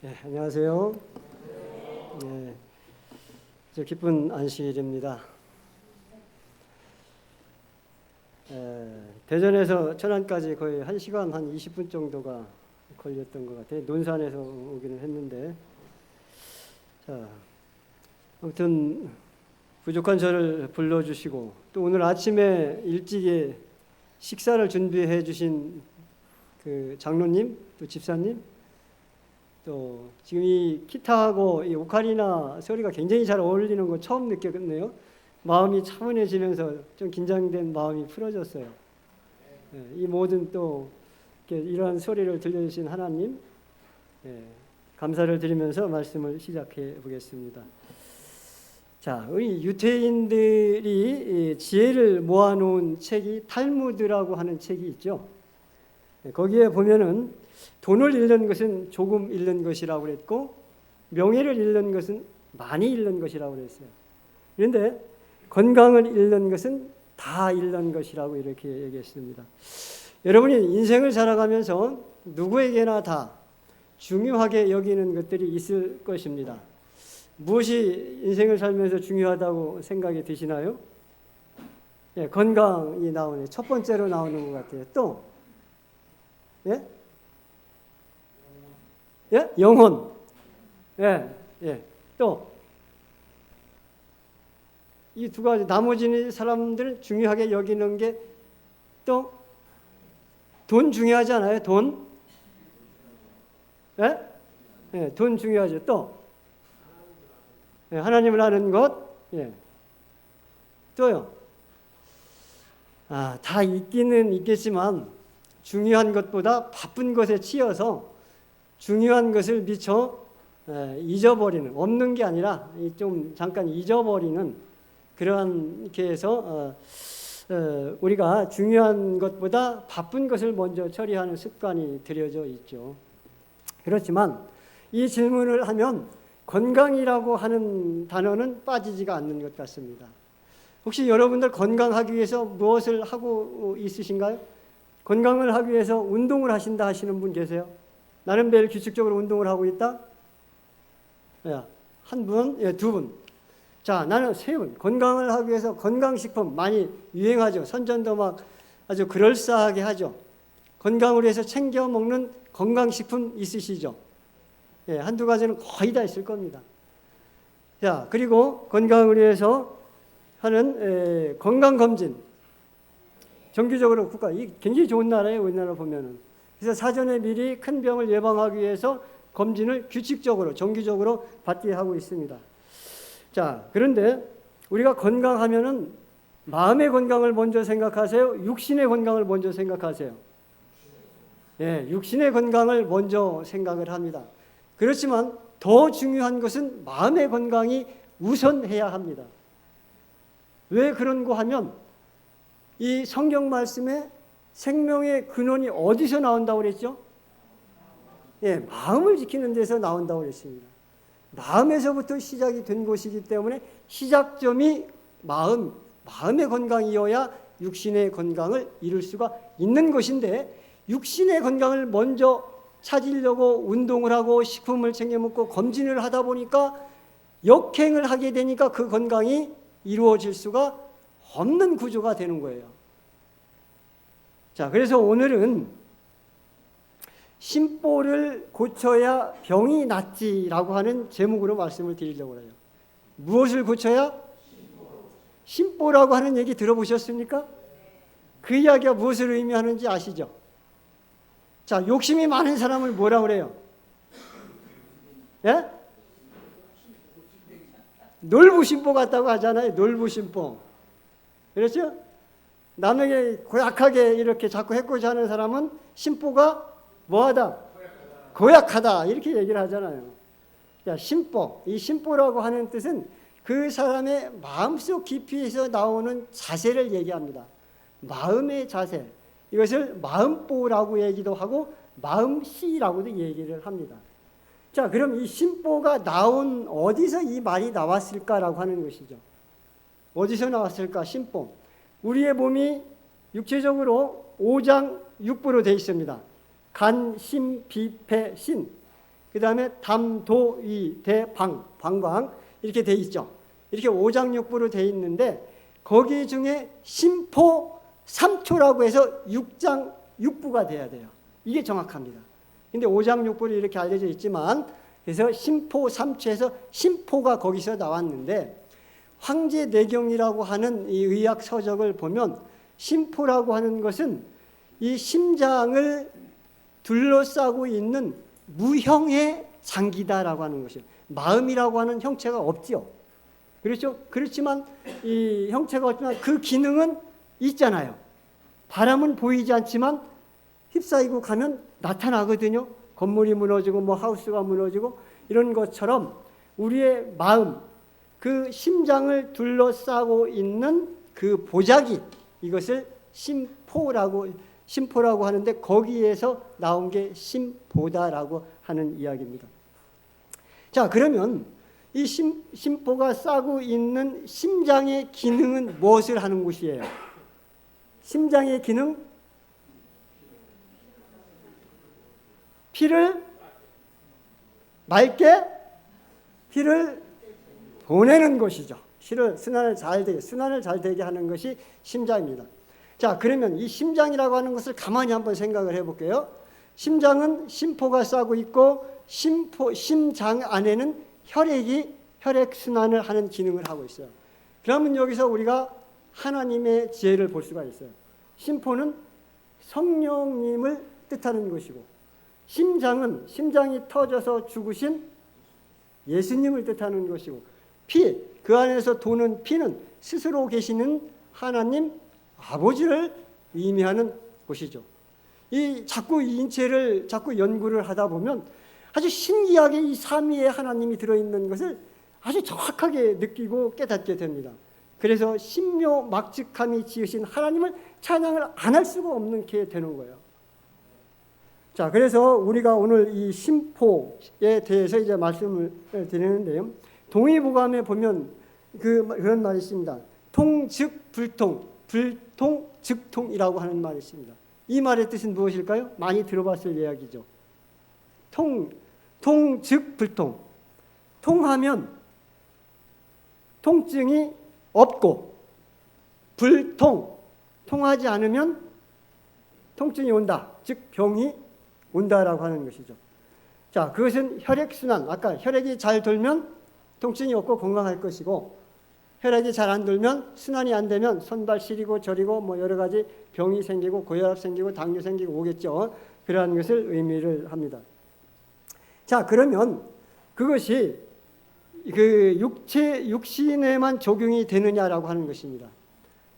네, 안녕하세요. 네, 저 기쁜 안식일입니다. 대전에서 천안까지 거의 1시간 한 20분 정도가 걸렸던 것 같아요. 논산에서 오기는 했는데, 자, 아무튼 부족한 저를 불러주시고 또 오늘 아침에 일찍에 식사를 준비해 주신 그 장로님, 또 집사님, 또 지금 이 기타하고 이 오카리나 소리가 굉장히 잘 어울리는 거 처음 느꼈네요. 마음이 차분해지면서 좀 긴장된 마음이 풀어졌어요. 이 모든 또 이러한 소리를 들려주신 하나님, 감사를 드리면서 말씀을 시작해 보겠습니다. 자, 우리 유대인들이 지혜를 모아놓은 책이 탈무드라고 하는 책이 있죠. 거기에 보면은 돈을 잃는 것은 조금 잃는 것이라고 그랬고, 명예를 잃는 것은 많이 잃는 것이라고 그랬어요. 그런데 건강을 잃는 것은 다 잃는 것이라고 이렇게 얘기했습니다. 여러분이 인생을 살아가면서 누구에게나 다 중요하게 여기는 것들이 있을 것입니다. 무엇이 인생을 살면서 중요하다고 생각이 드시나요? 건강이 나오네. 첫 번째로 나오는 것 같아요. 또, 영혼. 또, 이 두 가지, 나머지 사람들 중요하게 여기는 게 또, 돈 중요하지 않아요? 돈? 돈 중요하죠. 또, 하나님을 아는 것? 또요. 다 있기는 있겠지만, 중요한 것보다 바쁜 것에 치여서 중요한 것을 미처 잊어버리는, 없는 게 아니라 좀 잠깐 잊어버리는 그러한 이렇게 해서 우리가 중요한 것보다 바쁜 것을 먼저 처리하는 습관이 들여져 있죠. 그렇지만 이 질문을 하면 건강이라고 하는 단어는 빠지지가 않는 것 같습니다. 혹시 여러분들 건강하기 위해서 무엇을 하고 있으신가요? 건강을 하기 위해서 운동을 하신다 하시는 분 계세요? 나는 매일 규칙적으로 운동을 하고 있다? 한 분? 두 분. 자, 나는 세 분. 건강을 하기 위해서 건강식품 많이 유행하죠. 선전도 막 아주 그럴싸하게 하죠. 건강을 위해서 챙겨 먹는 건강식품 있으시죠? 한두 가지는 거의 다 있을 겁니다. 자, 그리고 건강을 위해서 하는 건강검진. 정기적으로 이 굉장히 좋은 나라예요, 우리나라 보면은. 그래서 사전에 미리 큰 병을 예방하기 위해서 검진을 규칙적으로, 정기적으로 받게 하고 있습니다. 자, 그런데 우리가 건강하면은 마음의 건강을 먼저 생각하세요? 육신의 건강을 먼저 생각하세요? 육신의 건강을 먼저 생각을 합니다. 그렇지만 더 중요한 것은 마음의 건강이 우선해야 합니다. 왜 그런고 하면 이 성경 말씀에 생명의 근원이 어디서 나온다고 그랬죠? 마음을 지키는 데서 나온다고 그랬습니다. 마음에서부터 시작이 된 것이기 때문에 시작점이 마음의 건강이어야 육신의 건강을 이룰 수가 있는 것인데, 육신의 건강을 먼저 찾으려고 운동을 하고 식품을 챙겨 먹고 검진을 하다 보니까 역행을 하게 되니까 그 건강이 이루어질 수가 없는 구조가 되는 거예요. 자, 그래서 오늘은 심보를 고쳐야 병이 낫지라고 하는 제목으로 말씀을 드리려고 해요. 무엇을 고쳐야? 심보라고 하는 얘기 들어보셨습니까? 그 이야기가 무엇을 의미하는지 아시죠? 자, 욕심이 많은 사람을 뭐라고 그래요? 놀부심보 같다고 하잖아요. 놀부심보. 그렇죠? 남에게 고약하게 이렇게 자꾸 해코지 하는 사람은 심보가 뭐하다? 고약하다. 이렇게 얘기를 하잖아요. 자, 심보. 이 심보라고 하는 뜻은 그 사람의 마음속 깊이에서 나오는 자세를 얘기합니다. 마음의 자세. 이것을 마음보라고 얘기도 하고 마음씨라고도 얘기를 합니다. 자, 그럼 이 심보가 나온 어디서 이 말이 나왔을까라고 하는 것이죠. 어디서 나왔을까? 심보. 우리의 몸이 육체적으로 5장 6부로 되어 있습니다. 간, 심, 비, 폐, 신. 그 다음에 담도이 대방, 방광 이렇게 돼 있죠. 이렇게 오장육부로 돼 있는데 거기 중에 심포 3초라고 해서 6장 6부가 돼야 돼요. 이게 정확합니다. 근데 오장육부로 이렇게 알려져 있지만 그래서 심포 3초에서 심포가 거기서 나왔는데 황제내경이라고 하는 이 의학 서적을 보면 심포라고 하는 것은 이 심장을 둘러싸고 있는 무형의 장기다라고 하는 것이에요. 마음이라고 하는 형체가 없지요. 그렇죠? 그렇지만 이 형체가 없지만 그 기능은 있잖아요. 바람은 보이지 않지만 휩싸이고 가면 나타나거든요. 건물이 무너지고 뭐 하우스가 무너지고 이런 것처럼 우리의 마음, 그 심장을 둘러싸고 있는 그 보자기, 이것을 심포라고 하는데 거기에서 나온 게 심보다라고 하는 이야기입니다. 자, 그러면 이 심포가 싸고 있는 심장의 기능은 무엇을 하는 곳이에요? 심장의 기능? 피를 맑게 피를 보내는 것이죠. 순환을 잘 되게 하는 것이 심장입니다. 자, 그러면 이 심장이라고 하는 것을 가만히 한번 생각을 해볼게요. 심장은 심포가 싸고 있고 심장 안에는 혈액이 혈액순환을 하는 기능을 하고 있어요. 그러면 여기서 우리가 하나님의 지혜를 볼 수가 있어요. 심포는 성령님을 뜻하는 것이고 심장은 심장이 터져서 죽으신 예수님을 뜻하는 것이고 그 안에서 도는 피는 스스로 계시는 하나님 아버지를 의미하는 것이죠. 자꾸 이 인체를 자꾸 연구를 하다 보면 아주 신기하게 이 삼위의 하나님이 들어있는 것을 아주 정확하게 느끼고 깨닫게 됩니다. 그래서 신묘막측함이 지으신 하나님을 찬양을 안 할 수가 없는 게 되는 거예요. 자, 그래서 우리가 오늘 이 심포에 대해서 이제 말씀을 드리는데요. 동의보감에 보면 그런 말이 있습니다. 통즉 불통, 불통 즉통이라고 하는 말이 있습니다. 이 말의 뜻은 무엇일까요? 많이 들어봤을 이야기죠. 통즉 불통. 통하면 통증이 없고 통하지 않으면 통증이 온다. 즉 병이 온다라고 하는 것이죠. 자, 그것은 혈액순환. 아까 혈액이 잘 돌면 통증이 없고 건강할 것이고 혈액이 잘 안 돌면 순환이 안 되면 손발 시리고 저리고 뭐 여러 가지 병이 생기고 고혈압 생기고 당뇨 생기고 오겠죠. 그러한 것을 의미를 합니다. 자, 그러면 그것이 그 육신에만 적용이 되느냐라고 하는 것입니다.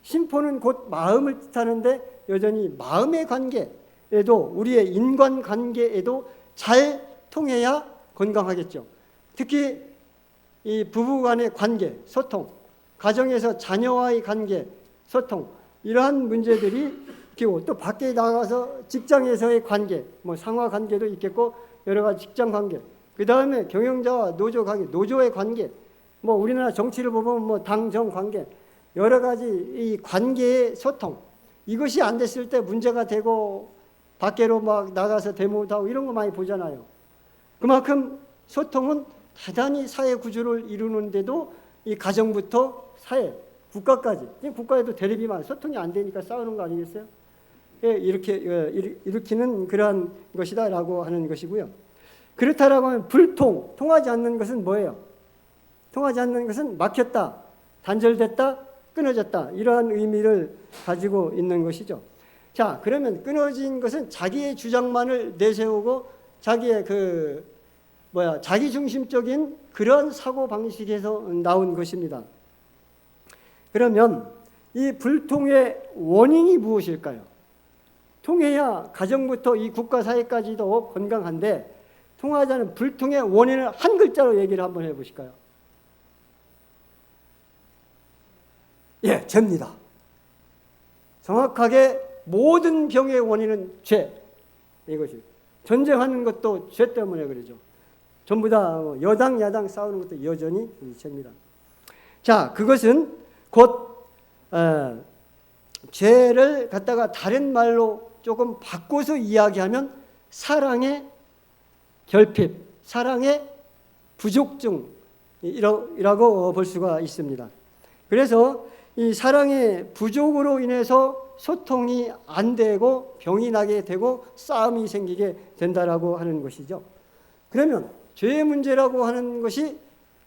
심포는 곧 마음을 뜻하는데 여전히 마음의 관계에도 우리의 인간 관계에도 잘 통해야 건강하겠죠. 특히 이 부부 간의 관계, 소통, 가정에서 자녀와의 관계, 소통 이러한 문제들이 있고 또 밖에 나가서 직장에서의 관계, 뭐 상하 관계도 있겠고 여러 가지 직장 관계, 그 다음에 경영자와 노조 관계, 노조의 관계, 뭐 우리나라 정치를 보면 뭐 당정 관계, 여러 가지 이 관계의 소통 이것이 안 됐을 때 문제가 되고 밖으로 막 나가서 데모도 하고 이런 거 많이 보잖아요. 그만큼 소통은 대단히 사회 구조를 이루는데도 이 가정부터 사회, 국가까지, 국가에도 대립이 많아요. 소통이 안 되니까 싸우는 거 아니겠어요? 이렇게 일으키는 그러한 것이다라고 하는 것이고요. 그렇다라고 하면 불통, 통하지 않는 것은 뭐예요? 통하지 않는 것은 막혔다, 단절됐다, 끊어졌다 이러한 의미를 가지고 있는 것이죠. 자, 그러면 끊어진 것은 자기의 주장만을 내세우고 자기의 자기중심적인 그런 사고 방식에서 나온 것입니다. 그러면 이 불통의 원인이 무엇일까요? 통해야 가정부터 이 국가 사회까지도 건강한데 통하지 않은 불통의 원인을 한 글자로 얘기를 한번 해보실까요? 예, 죄입니다. 정확하게 모든 병의 원인은 죄. 이것이 전쟁하는 것도 죄 때문에 그러죠. 전부 다 여당 야당 싸우는 것도 여전히 죄입니다. 자, 그것은 곧 죄를 갖다가 다른 말로 조금 바꿔서 이야기하면 사랑의 결핍, 사랑의 부족증이라고 볼 수가 있습니다. 그래서 이 사랑의 부족으로 인해서 소통이 안 되고 병이 나게 되고 싸움이 생기게 된다라고 하는 것이죠. 그러면 죄의 문제라고 하는 것이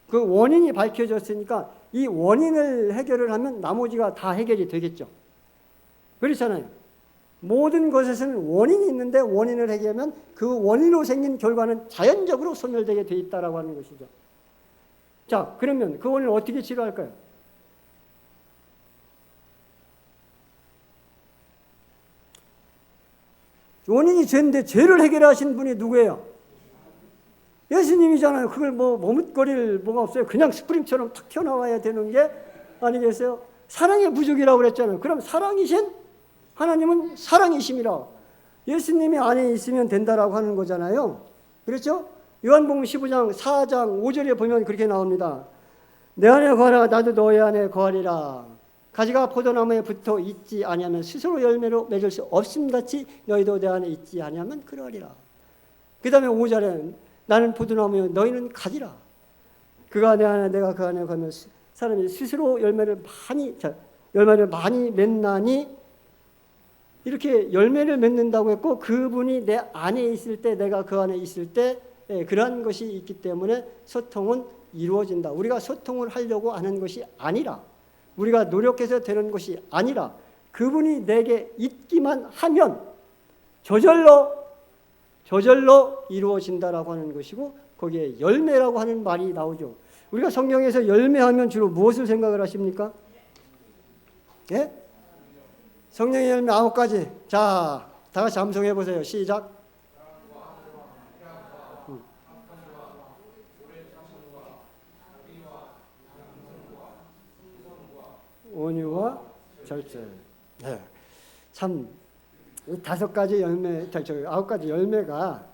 그 원인이 밝혀졌으니까 이 원인을 해결을 하면 나머지가 다 해결이 되겠죠. 그렇잖아요. 모든 것에서는 원인이 있는데 원인을 해결하면 그 원인으로 생긴 결과는 자연적으로 소멸되게 돼 있다라고 하는 것이죠. 자, 그러면 그 원인을 어떻게 치료할까요? 원인이 죄인데 죄를 해결하신 분이 누구예요? 예수님이잖아요. 그걸 뭐 머뭇거릴 뭐가 없어요. 그냥 스프링처럼 탁 튀어나와야 되는 게 아니겠어요? 사랑의 부족이라고 그랬잖아요. 그럼 사랑이신 하나님은 사랑이심이라 예수님이 안에 있으면 된다라고 하는 거잖아요. 그렇죠? 요한복음 15장 4장 5절에 보면 그렇게 나옵니다. 내 안에 거하라 나도 너희 안에 거하리라. 가지가 포도나무에 붙어 있지 아니하면 스스로 열매로 맺을 수 없음같이 너희도 내 안에 있지 아니하면 그러리라. 그 다음에 5절에 나는 포도나무여 너희는 가지라. 그가 내 안에 내가 그 안에 거하면 사람이 스스로 열매를 많이 맺나니 이렇게 열매를 맺는다고 했고 그분이 내 안에 있을 때 내가 그 안에 있을 때 그러한 것이 있기 때문에 소통은 이루어진다. 우리가 소통을 하려고 하는 것이 아니라 우리가 노력해서 되는 것이 아니라 그분이 내게 있기만 하면 저절로 이루어진다라고 하는 것이고 거기에 열매라고 하는 말이 나오죠. 우리가 성경에서 열매하면 주로 무엇을 생각을 하십니까? 예? 성령의 열매 9가지. 자, 다 같이 암송해 보세요. 시작. 온유와 절제. 네. 참, 이 5가지 열매, 9가지 열매가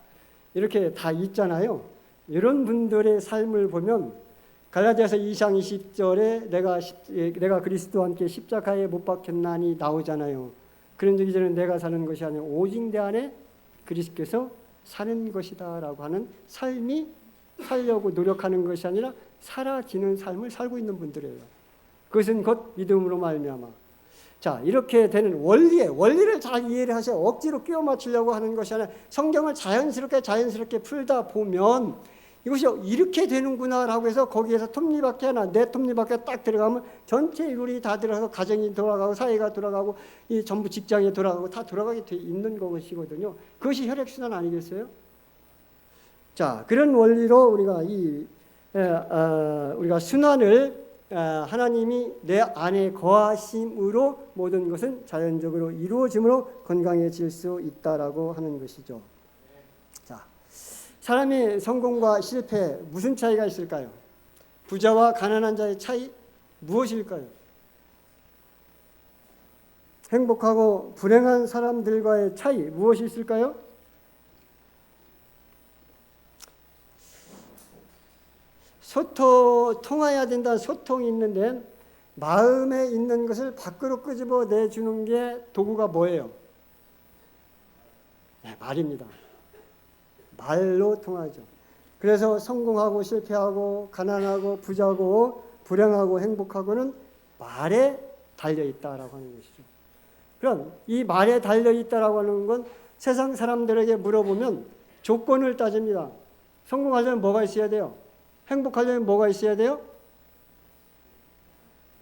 이렇게 다 있잖아요. 이런 분들의 삶을 보면 갈라디아서 2장 20절에 내가 그리스도와 함께 십자가에 못 박혔나니 나오잖아요. 그런즉 이제는 내가 사는 것이 아니라 오직 내 안에 그리스도께서 사는 것이다라고 하는 삶이 살려고 노력하는 것이 아니라 사라지는 삶을 살고 있는 분들이에요. 그것은 곧 믿음으로 말미암아. 자, 이렇게 되는 원리를 잘 이해를 하셔. 억지로 끼워 맞추려고 하는 것이 아니라 성경을 자연스럽게 풀다 보면 이것이 이렇게 되는구나라고 해서 거기에서 톱니바퀴 하나, 내 톱니바퀴가 딱 들어가면 전체 룰이 다 들어가서 가정이 돌아가고 사회가 돌아가고 이 전부 직장에 돌아가고 다 돌아가게 돼 있는 것이거든요. 그것이 혈액순환 아니겠어요? 자, 그런 원리로 우리가 순환을 하나님이 내 안에 거하심으로 모든 것은 자연적으로 이루어짐으로 건강해질 수 있다라고 하는 것이죠. 자, 사람의 성공과 실패 무슨 차이가 있을까요? 부자와 가난한 자의 차이 무엇일까요? 행복하고 불행한 사람들과의 차이 무엇이 있을까요? 통해야 된다는 소통이 있는데 마음에 있는 것을 밖으로 끄집어 내주는 게 도구가 뭐예요? 네, 말입니다. 말로 통하죠. 그래서 성공하고 실패하고 가난하고 부자고 불행하고 행복하고는 말에 달려있다라고 하는 것이죠. 그럼 이 말에 달려있다라고 하는 건 세상 사람들에게 물어보면 조건을 따집니다. 성공하려면 뭐가 있어야 돼요? 행복하려면 뭐가 있어야 돼요?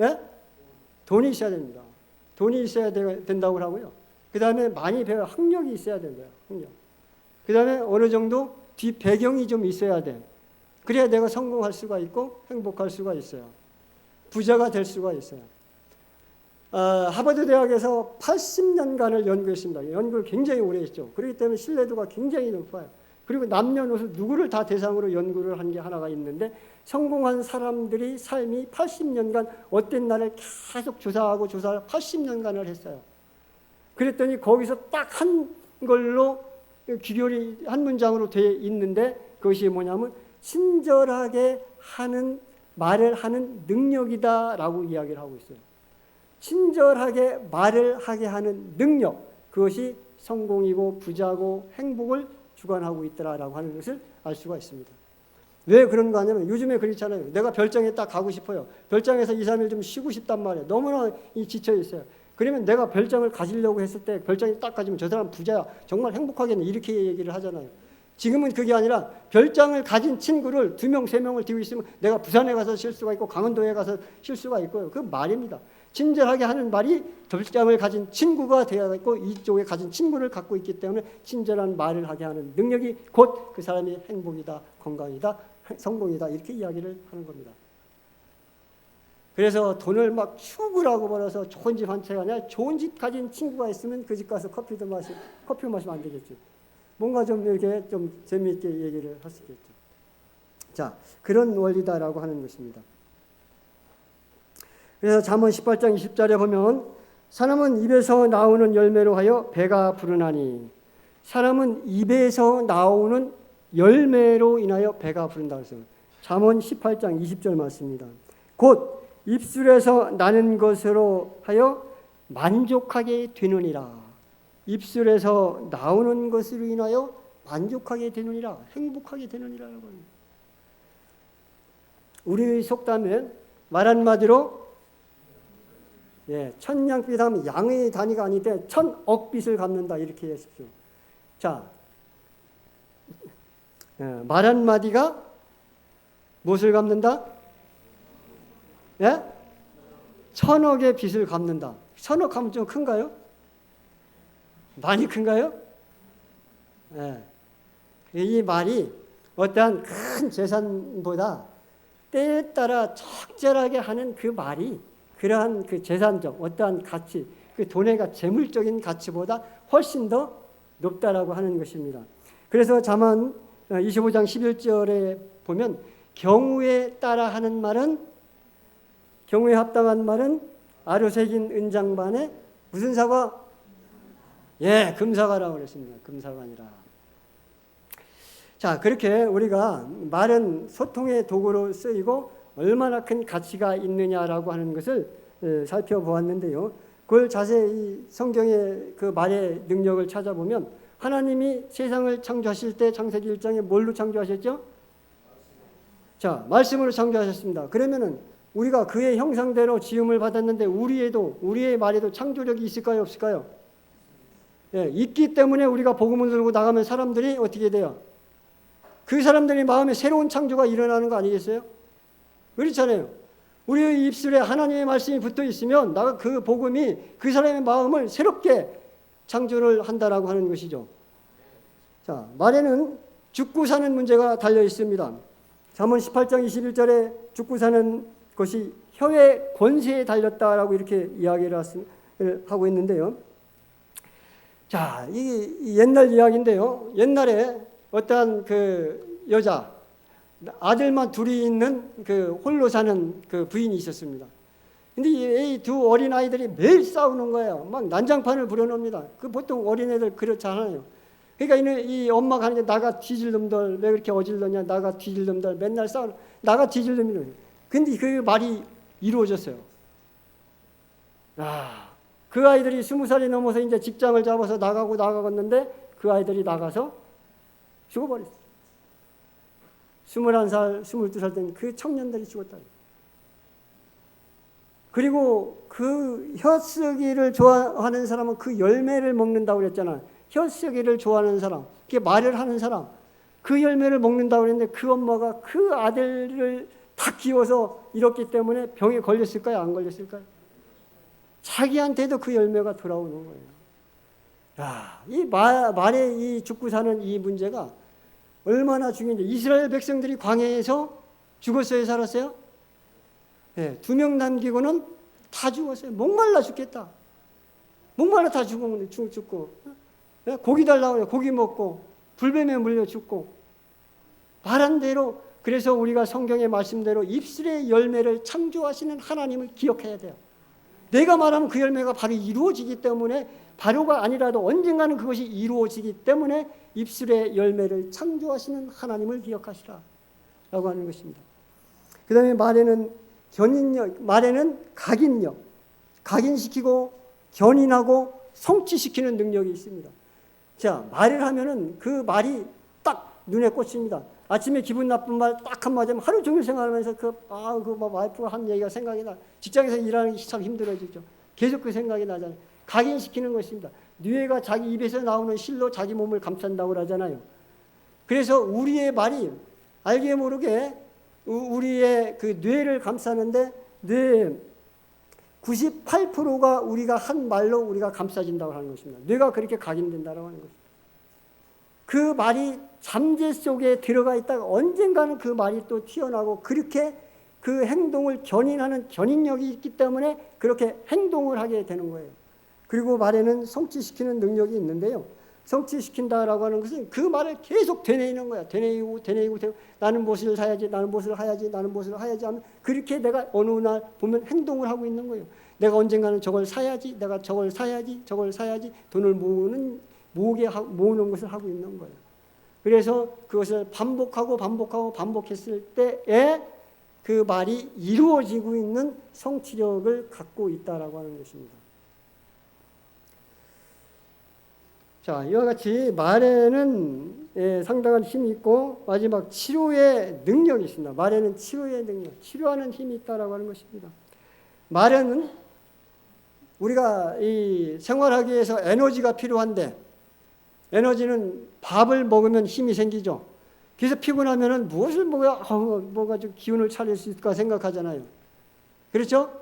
예? 돈이 있어야 됩니다. 돈이 있어야 된다고 하고요. 그 다음에 많이 배워 학력이 있어야 된대요. 학력. 그 다음에 어느 정도 뒷 배경이 좀 있어야 돼. 그래야 내가 성공할 수가 있고 행복할 수가 있어요. 부자가 될 수가 있어요. 하버드 대학에서 80년간을 연구했습니다. 연구를 굉장히 오래 했죠. 그렇기 때문에 신뢰도가 굉장히 높아요. 그리고 남녀노소 누구를 다 대상으로 연구를 한 게 하나가 있는데 성공한 사람들이 삶이 80년간 어떤 날을 계속 조사하고 80년간을 했어요. 그랬더니 거기서 딱 한 걸로 귀결이 한 문장으로 되어 있는데 그것이 뭐냐면 친절하게 하는 말을 하는 능력이다라고 이야기를 하고 있어요. 친절하게 말을 하게 하는 능력, 그것이 성공이고 부자고 행복을 주관하고 있더라라고 하는 것을 알 수가 있습니다. 왜 그런가 하냐면 요즘에 그렇잖아요. 내가 별장에 딱 가고 싶어요. 별장에서 2, 3일 좀 쉬고 싶단 말이에요. 너무나 지쳐 있어요. 그러면 내가 별장을 가지려고 했을 때 별장에 딱 가지면 저 사람 부자야. 정말 행복하겠네. 이렇게 얘기를 하잖아요. 지금은 그게 아니라 별장을 가진 친구를 2명, 3명을 두고 있으면 내가 부산에 가서 쉴 수가 있고 강원도에 가서 쉴 수가 있고요. 그 말입니다. 친절하게 하는 말이 별장을 가진 친구가 되어 있고 이쪽에 가진 친구를 갖고 있기 때문에 친절한 말을 하게 하는 능력이 곧 그 사람이 행복이다, 건강이다, 성공이다 이렇게 이야기를 하는 겁니다. 그래서 돈을 막 추구라고 벌어서 좋은 집 한 채가 아니라 좋은 집 가진 친구가 있으면 그 집 가서 커피 마시면 안 되겠죠. 뭔가 좀 이렇게 좀 재미있게 얘기를 할 수 있겠죠. 자, 그런 원리다라고 하는 것입니다. 그래서 잠언 18장 20절에 보면 사람은 입에서 나오는 열매로 하여 배가 부르나니 사람은 입에서 나오는 열매로 인하여 배가 부른다고 했어요. 잠언 18장 20절 말씀입니다. 곧 입술에서 나는 것으로 하여 만족하게 되느니라. 입술에서 나오는 것으로 인하여 만족하게 되느니라, 행복하게 되느니라라고 합니다. 우리 속담에 말 한마디로 천냥빚 하면 양의 단위가 아닌데 천억빚을 갚는다 이렇게 하십시오. 자, 말 한마디가 무엇을 갚는다? 예? 1000억의 빚을 갚는다. 1000억 하면 좀 큰가요? 많이 큰가요? 예. 이 말이 어떠한 큰 재산보다 때에 따라 적절하게 하는 그 말이 그러한 그 재산적 어떠한 가치, 그 돈의 재물적인 가치보다 훨씬 더 높다라고 하는 것입니다. 그래서 잠언 25장 11절에 보면 경우에 따라 하는 말은 경우에 합당한 말은 아로새긴 은장반에 무슨 사과? 금사과라고 그랬습니다. 금사과 아니라. 자, 그렇게 우리가 말은 소통의 도구로 쓰이고 얼마나 큰 가치가 있느냐라고 하는 것을 살펴보았는데요. 그걸 자세히 성경의 그 말의 능력을 찾아보면 하나님이 세상을 창조하실 때 창세기 1장에 뭘로 창조하셨죠? 자, 말씀으로 창조하셨습니다. 그러면은 우리가 그의 형상대로 지음을 받았는데 우리의 말에도 창조력이 있을까요, 없을까요? 있기 때문에 우리가 복음을 들고 나가면 사람들이 어떻게 돼요? 그 사람들의 마음에 새로운 창조가 일어나는 거 아니겠어요? 그렇잖아요. 우리의 입술에 하나님의 말씀이 붙어 있으면 그 복음이 그 사람의 마음을 새롭게 창조를 한다라고 하는 것이죠. 자, 말에는 죽고 사는 문제가 달려 있습니다. 잠언 18장 21절에 죽고 사는 것이 혀의 권세에 달렸다라고 이렇게 이야기를 하고 있는데요. 자, 이 옛날 이야기인데요. 옛날에 어떠한 그 여자, 아들만 둘이 있는 그 홀로 사는 그 부인이 있었습니다. 근데 이 두 어린 아이들이 매일 싸우는 거예요. 막 난장판을 부려놓습니다. 그 보통 어린애들 그렇잖아요. 그러니까 이 엄마가 하는 게 나가 뒤질 놈들, 왜 그렇게 어질러냐, 나가 뒤질 놈들, 맨날 싸우는, 나가 뒤질 놈이래. 근데 그 말이 이루어졌어요. 그 아이들이 20살이 넘어서 이제 직장을 잡아서 나가겠는데 그 아이들이 나가서 죽어버렸어요. 21살, 22살 된 그 청년들이 죽었다. 그리고 그 혀쓰기를 좋아하는 사람은 그 열매를 먹는다고 그랬잖아요. 혀쓰기를 좋아하는 사람, 그게 말을 하는 사람, 그 열매를 먹는다고 그랬는데 그 엄마가 그 아들을 다 키워서 이렇기 때문에 병에 걸렸을까요? 안 걸렸을까요? 자기한테도 그 열매가 돌아오는 거예요. 이 말에 이 죽고 사는 이 문제가 얼마나 중요한지. 이스라엘 백성들이 광야에서 죽었어요, 살았어요? 2명 남기고는 다 죽었어요. 목말라 죽겠다. 목말라 다 죽고. 고기 달라고 해요. 고기 먹고 불뱀에 물려 죽고. 말한 대로, 그래서 우리가 성경의 말씀대로 입술의 열매를 창조하시는 하나님을 기억해야 돼요. 내가 말하면 그 열매가 바로 이루어지기 때문에, 바로가 아니라도 언젠가는 그것이 이루어지기 때문에 입술의 열매를 창조하시는 하나님을 기억하시라 라고 하는 것입니다. 그 다음에 말에는 견인력, 말에는 각인시키고 견인하고 성취시키는 능력이 있습니다. 자, 말을 하면은 그 말이 딱 눈에 꽂힙니다. 아침에 기분 나쁜 말 딱 한마디 하면 하루 종일 생각하면서 와이프가 한 얘기가 생각이 나. 직장에서 일하는 게 참 힘들어지죠. 계속 그 생각이 나잖아요. 각인시키는 것입니다. 뇌가 자기 입에서 나오는 실로 자기 몸을 감싼다고 그러잖아요. 그래서 우리의 말이 알게 모르게 우리의 그 뇌를 감싸는데 뇌 98%가 우리가 한 말로 우리가 감싸진다고 하는 것입니다. 뇌가 그렇게 각인된다고 하는 것입니다. 그 말이 잠재 속에 들어가 있다가 언젠가는 그 말이 또 튀어나오고 그렇게 그 행동을 견인하는 견인력이 있기 때문에 그렇게 행동을 하게 되는 거예요. 그리고 말에는 성취시키는 능력이 있는데요. 성취시킨다라고 하는 것은 그 말을 계속 되뇌이는 거야. 되뇌이고 나는 무엇을 사야지, 나는 무엇을 해야지, 나는 무엇을 해야지 하면 그렇게 내가 어느 날 보면 행동을 하고 있는 거예요. 내가 언젠가는 저걸 사야지, 내가 저걸 사야지, 저걸 사야지 돈을 모으는 것을 하고 있는 거예요. 그래서 그것을 반복했을 때에 그 말이 이루어지고 있는 성취력을 갖고 있다라고 하는 것입니다. 자, 이와 같이 말에는 상당한 힘이 있고 마지막 치료의 능력이 있습니다. 말에는 치료의 능력, 치료하는 힘이 있다라고 하는 것입니다. 말에는 우리가 이 생활하기 위해서 에너지가 필요한데 에너지는 밥을 먹으면 힘이 생기죠. 그래서 피곤하면은 무엇을 먹어야 뭐가 좀 기운을 차릴 수 있을까 생각하잖아요. 그렇죠?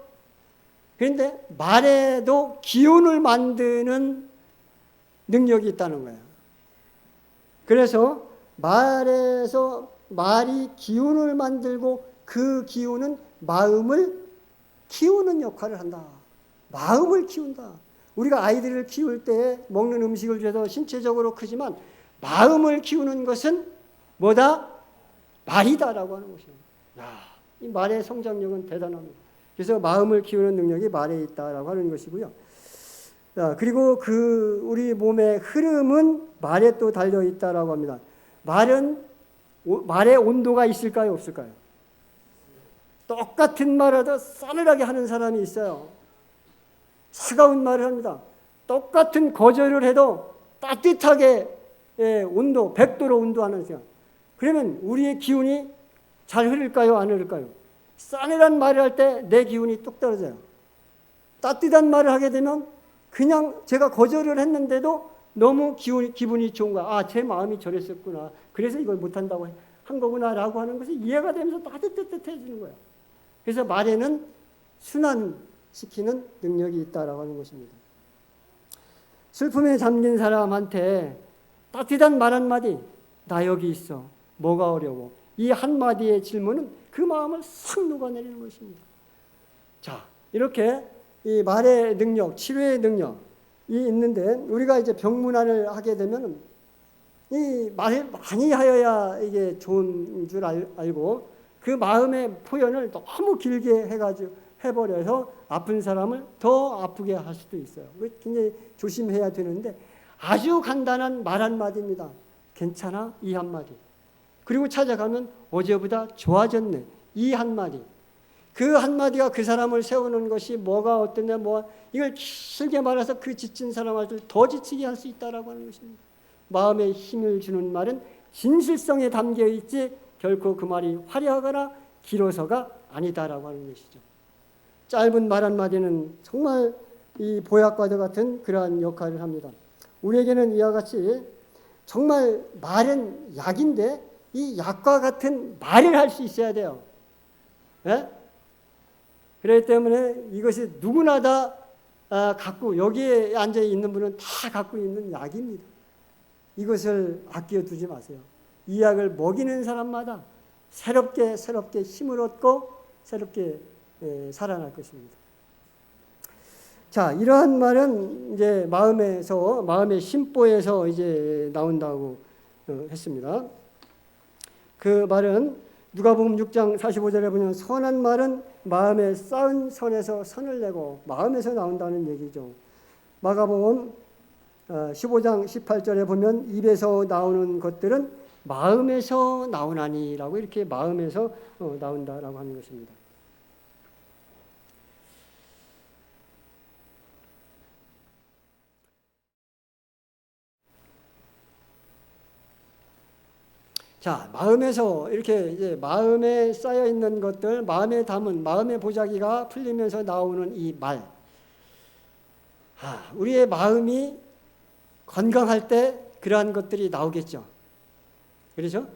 그런데 말에도 기운을 만드는 능력이 있다는 거예요. 그래서 말이 기운을 만들고 그 기운은 마음을 키우는 역할을 한다. 마음을 키운다. 우리가 아이들을 키울 때 먹는 음식을 줘서 신체적으로 크지만 마음을 키우는 것은 뭐다? 말이다라고 하는 것입니다. 이 말의 성장력은 대단합니다. 그래서 마음을 키우는 능력이 말에 있다라고 하는 것이고요. 그리고 우리 몸의 흐름은 말에 또 달려 있다라고 합니다. 말에 온도가 있을까요, 없을까요? 똑같은 말을 하다 싸늘하게 하는 사람이 있어요. 차가운 말을 합니다. 똑같은 거절을 해도 따뜻하게 온도, 100도로 온도하는 사람. 그러면 우리의 기운이 잘 흐를까요, 안 흐를까요? 싸늘한 말을 할 때 내 기운이 뚝 떨어져요. 따뜻한 말을 하게 되면 그냥 제가 거절을 했는데도 너무 기분이 좋은 거야. 제 마음이 저랬었구나. 그래서 이걸 못한다고 한 거구나라고 하는 것이 이해가 되면서 따뜻해지는 거야. 그래서 말에는 순환시키는 능력이 있다라고 하는 것입니다. 슬픔에 잠긴 사람한테 따뜻한 말 한마디, 나 여기 있어. 뭐가 어려워? 이 한마디의 질문은 그 마음을 싹 녹아내리는 것입니다. 자, 이렇게 이 말의 능력, 치료의 능력이 있는데 우리가 이제 병문안을 하게 되면 이 말을 많이 하여야 이게 좋은 줄 알고 그 마음의 표현을 너무 길게 해버려서 아픈 사람을 더 아프게 할 수도 있어요. 굉장히 조심해야 되는데 아주 간단한 말 한마디입니다. 괜찮아? 이 한마디. 그리고 찾아가면 어제보다 좋아졌네. 이 한마디. 그 한마디가 그 사람을 세우는 것이 뭐가 어떠냐, 이걸 길게 말해서 그 지친 사람을 더 지치게 할 수 있다라고 하는 것입니다. 마음에 힘을 주는 말은 진실성에 담겨 있지 결코 그 말이 화려하거나 길어서가 아니다라고 하는 것이죠. 짧은 말 한마디는 정말 이 보약과도 같은 그러한 역할을 합니다. 우리에게는 이와 같이 정말 말은 약인데 이 약과 같은 말을 할 수 있어야 돼요. 네? 그렇기 때문에 이것이 누구나 다 갖고 여기에 앉아 있는 분은 다 갖고 있는 약입니다. 이것을 아껴두지 마세요. 이 약을 먹이는 사람마다 새롭게 힘을 얻고 새롭게 살아날 것입니다. 자, 이러한 말은 이제 마음의 심보에서 이제 나온다고 했습니다. 그 말은 누가복음 6장 45절에 보면 선한 말은 마음에 쌓은 선에서 선을 내고 마음에서 나온다는 얘기죠. 마가복음 15장 18절에 보면 입에서 나오는 것들은 마음에서 나오나니라고 이렇게 마음에서 나온다라고 하는 것입니다. 자, 마음에서 이렇게 이제 마음에 쌓여 있는 것들, 마음에 담은 마음의 보자기가 풀리면서 나오는 이 말. 우리의 마음이 건강할 때 그러한 것들이 나오겠죠. 그렇죠?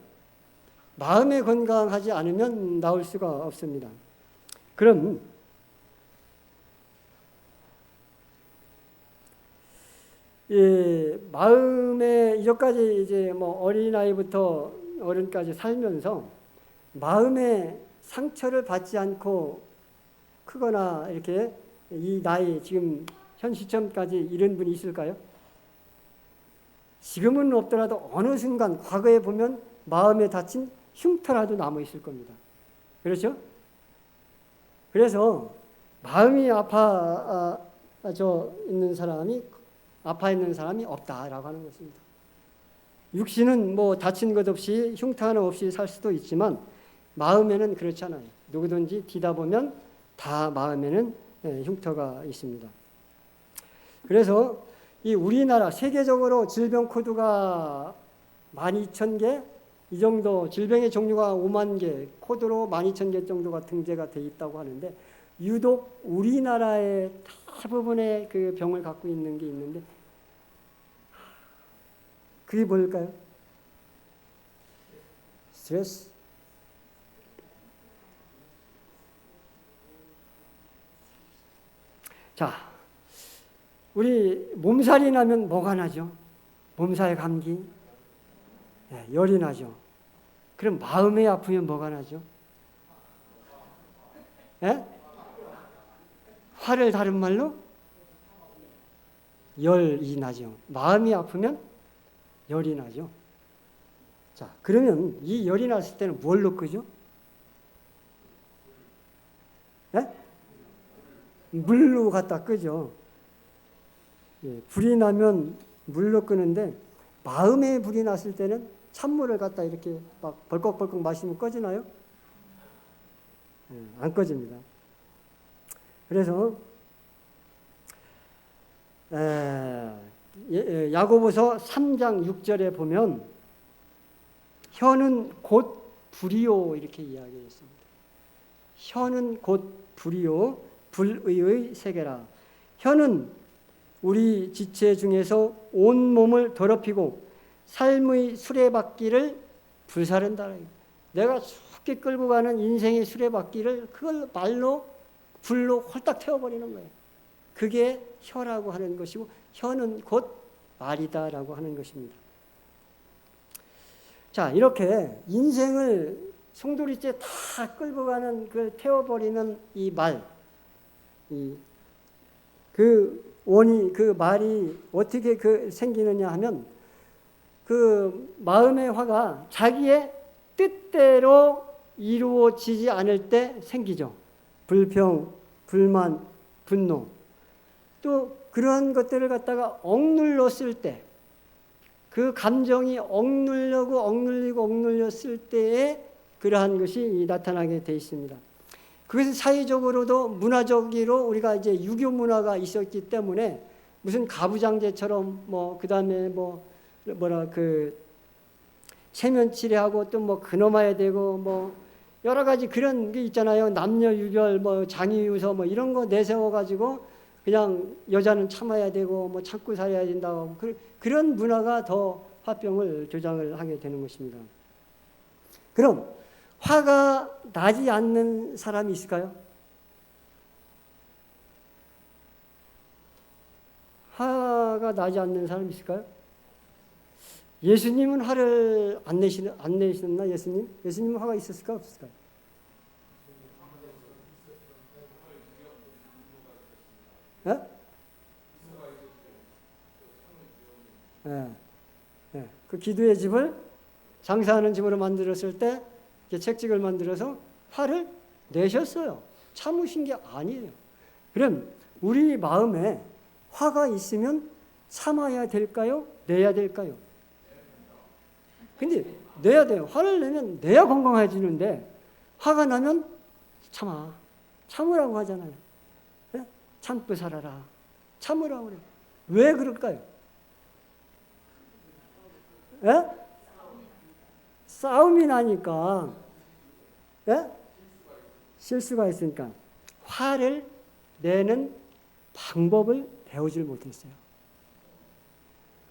마음이 건강하지 않으면 나올 수가 없습니다. 그럼 마음에 이전까지 이제 뭐 어린아이부터 어른까지 살면서 마음의 상처를 받지 않고 크거나 이렇게 이 나이 지금 현 시점까지 이런 분이 있을까요? 지금은 없더라도 어느 순간 과거에 보면 마음에 다친 흉터라도 남아 있을 겁니다. 그렇죠? 그래서 마음이 아파 있는 사람이 없다라고 하는 것입니다. 육신은 뭐 다친 것 없이 흉터 하나 없이 살 수도 있지만 마음에는 그렇잖아요. 누구든지 뒤다 보면 다 마음에는 흉터가 있습니다. 그래서 이 우리나라 세계적으로 질병 코드가 12,000개, 이 정도 질병의 종류가 5만 개, 코드로 12,000개 정도가 등재가 돼 있다고 하는데 유독 우리나라의 대부분의 그 병을 갖고 있는 게 있는데 그게 뭘까요? 스트레스. 자, 우리 몸살이 나면 뭐가 나죠? 몸살 감기, 열이 나죠. 그럼 마음이 아프면 뭐가 나죠? 화를 다른 말로 열이 나죠. 마음이 아프면 열이 나죠. 자, 그러면 이 열이 났을 때는 뭘로 끄죠? 물로 갖다 끄죠. 불이 나면 물로 끄는데 마음에 불이 났을 때는 찬물을 갖다 이렇게 막 벌컥벌컥 마시면 꺼지나요? 안 꺼집니다. 그래서 야고보서 3장 6절에 보면 혀는 곧 불이요 이렇게 이야기했습니다. 혀는 곧 불이요 불의의 세계라. 혀는 우리 지체 중에서 온 몸을 더럽히고 삶의 수레바퀴를 불사른다. 내가 쉽게 끌고 가는 인생의 수레바퀴를 그걸 말로 불로 홀딱 태워버리는 거예요. 그게 혀라고 하는 것이고 혀는 곧 말이다라고 하는 것입니다. 자, 이렇게 인생을 송두리째 다 끌고 가는 그 태워버리는 이 말, 그 말이 어떻게 생기느냐 하면 그 마음의 화가 자기의 뜻대로 이루어지지 않을 때 생기죠. 불평, 불만, 분노. 또 그러한 것들을 갖다가 억눌렀을 때, 그 감정이 억눌렸을 때에 그러한 것이 나타나게 되어 있습니다. 그것은 사회적으로도 문화적으로 우리가 이제 유교 문화가 있었기 때문에 무슨 가부장제처럼 그다음에 체면치레하고 또 근엄해야 되고 여러 가지 그런 게 있잖아요. 남녀 유별 장유유서 이런 거 내세워 가지고 그냥 여자는 참아야 되고 참고 살아야 된다고 그런 문화가 더 화병을 조장을 하게 되는 것입니다. 그럼 화가 나지 않는 사람이 있을까요? 화가 나지 않는 사람이 있을까요? 예수님은 화를 안 내시나 예수님? 예수님은 화가 있었을까 없었을까요? 그 기도의 집을 장사하는 집으로 만들었을 때 책찍을 만들어서 화를 내셨어요. 참으신 게 아니에요. 그럼 우리 마음에 화가 있으면 참아야 될까요? 내야 될까요? 근데 내야 돼요. 화를 내면 내야 건강해지는데 화가 나면 참으라고 하잖아요. 참고 살아라. 참으라고 그래요. 왜 그럴까요? 싸움이 나니까, 예? 실수가 있으니까 화를 내는 방법을 배우질 못했어요.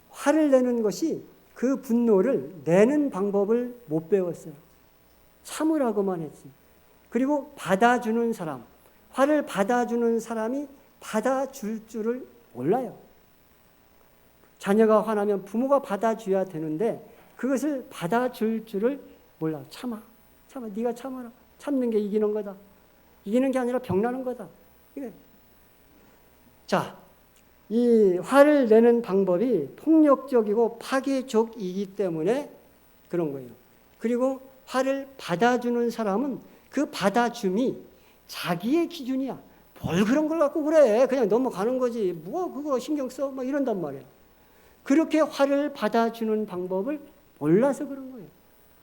화를 내는 것이 그 분노를 내는 방법을 못 배웠어요. 참으라고만 했지. 그리고 받아주는 사람, 화를 받아주는 사람이 받아줄 줄을 몰라요. 자녀가 화나면 부모가 받아줘야 되는데 그것을 받아줄 줄을 몰라. 참아. 네가 참아라. 참는 게 이기는 거다. 이기는 게 아니라 병나는 거다. 이게. 자, 이 화를 내는 방법이 폭력적이고 파괴적이기 때문에 그런 거예요. 그리고 화를 받아주는 사람은 그 받아줌이 자기의 기준이야. 뭘 그런 걸 갖고 그래. 그냥 넘어가는 거지. 뭐 그거 신경 써? 막 이런단 말이야. 그렇게 화를 받아주는 방법을 몰라서 그런 거예요.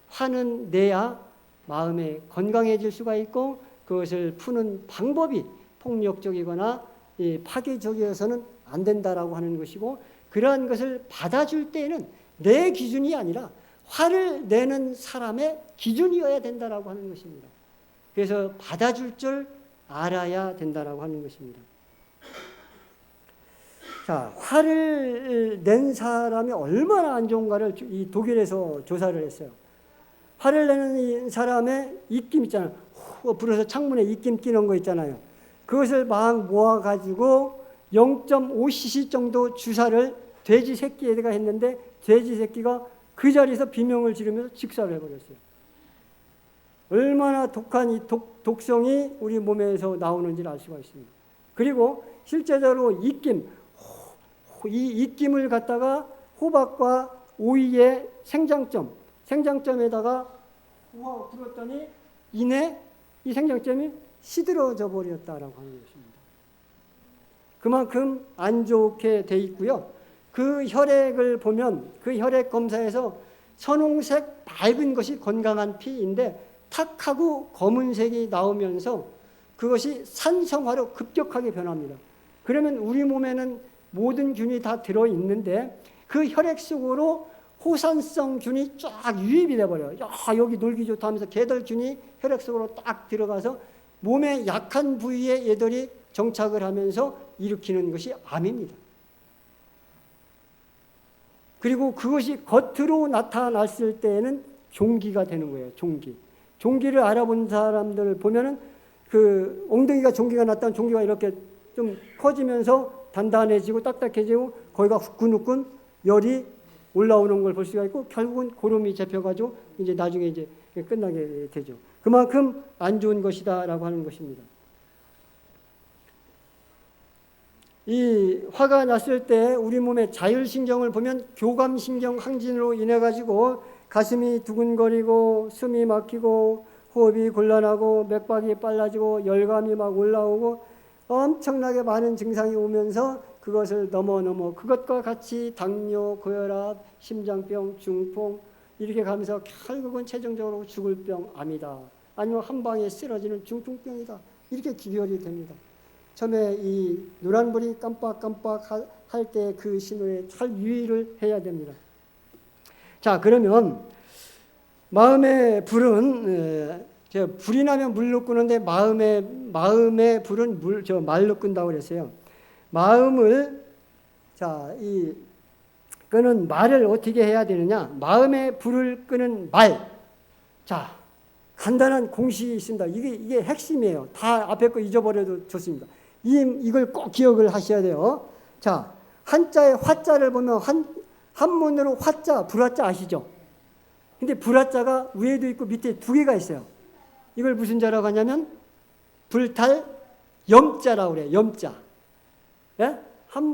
화는 내야 마음에 건강해질 수가 있고 그것을 푸는 방법이 폭력적이거나 파괴적이어서는 안 된다라고 하는 것이고 그러한 것을 받아줄 때에는 내 기준이 아니라 화를 내는 사람의 기준이어야 된다라고 하는 것입니다. 그래서 받아줄 줄 알아야 된다라고 하는 것입니다. 자, 화를 낸 사람이 얼마나 안 좋은가를 이 독일에서 조사를 했어요. 화를 내는 이 사람의 입김 있잖아요. 불어서 창문에 입김 끼는 거 있잖아요. 그것을 막 모아가지고 0.5cc 정도 주사를 돼지 새끼에다가 했는데 돼지 새끼가 그 자리에서 비명을 지르면서 직사를 해버렸어요. 얼마나 독한 이 독성이 우리 몸에서 나오는지를 알 수가 있습니다. 그리고 실제적으로 이 입김을 갖다가 호박과 오이의 생장점에다가 불었더니 이내 이 생장점이 시들어져 버렸다라고 하는 것입니다. 그만큼 안 좋게 돼 있고요. 그 혈액을 보면 그 혈액 검사에서 선홍색 밝은 것이 건강한 피인데 탁하고 검은색이 나오면서 그것이 산성화로 급격하게 변합니다. 그러면 우리 몸에는 모든 균이 다 들어있는데 그 혈액 속으로 호산성 균이 쫙 유입이 돼버려요. 여기 놀기 좋다 하면서 개들균이 혈액 속으로 딱 들어가서 몸의 약한 부위에 얘들이 정착을 하면서 일으키는 것이 암입니다. 그리고 그것이 겉으로 나타났을 때에는 종기가 되는 거예요. 종기를 알아본 사람들 보면은 그 엉덩이가 종기가 났다면 종기가 이렇게 좀 커지면서 단단해지고 딱딱해지고 거기가 후끈후끈 열이 올라오는 걸 볼 수가 있고 결국은 고름이 잡혀가지고 이제 나중에 이제 끝나게 되죠. 그만큼 안 좋은 것이다라고 하는 것입니다. 이 화가 났을 때 우리 몸의 자율신경을 보면 교감신경 항진으로 인해 가지고 가슴이 두근거리고 숨이 막히고 호흡이 곤란하고 맥박이 빨라지고 열감이 막 올라오고 엄청나게 많은 증상이 오면서 그것을 넘어 그것과 같이 당뇨, 고혈압, 심장병, 중풍 이렇게 가면서 결국은 최종적으로 죽을 병, 암이다. 아니면 한 방에 쓰러지는 중풍병이다. 이렇게 기별이 됩니다. 처음에 이 노란불이 깜빡깜빡 할 때 그 신호에 잘 유의를 해야 됩니다. 자, 그러면 마음의 불은 불이 나면 물로 끄는데 마음의 불은 말로 끈다고 그랬어요. 마음을 끄는 말을 어떻게 해야 되느냐? 마음의 불을 끄는 말. 자, 간단한 공식이 있습니다. 이게 핵심이에요. 다 앞에 거 잊어버려도 좋습니다. 이걸 꼭 기억을 하셔야 돼요. 자, 한자의 화자를 보면 한문으로 화자, 불화자 아시죠? 근데 불화자가 위에도 있고 밑에 두 개가 있어요. 이걸 무슨 자라고 하냐면 불탈 염자라고 그래요. 염자. 예?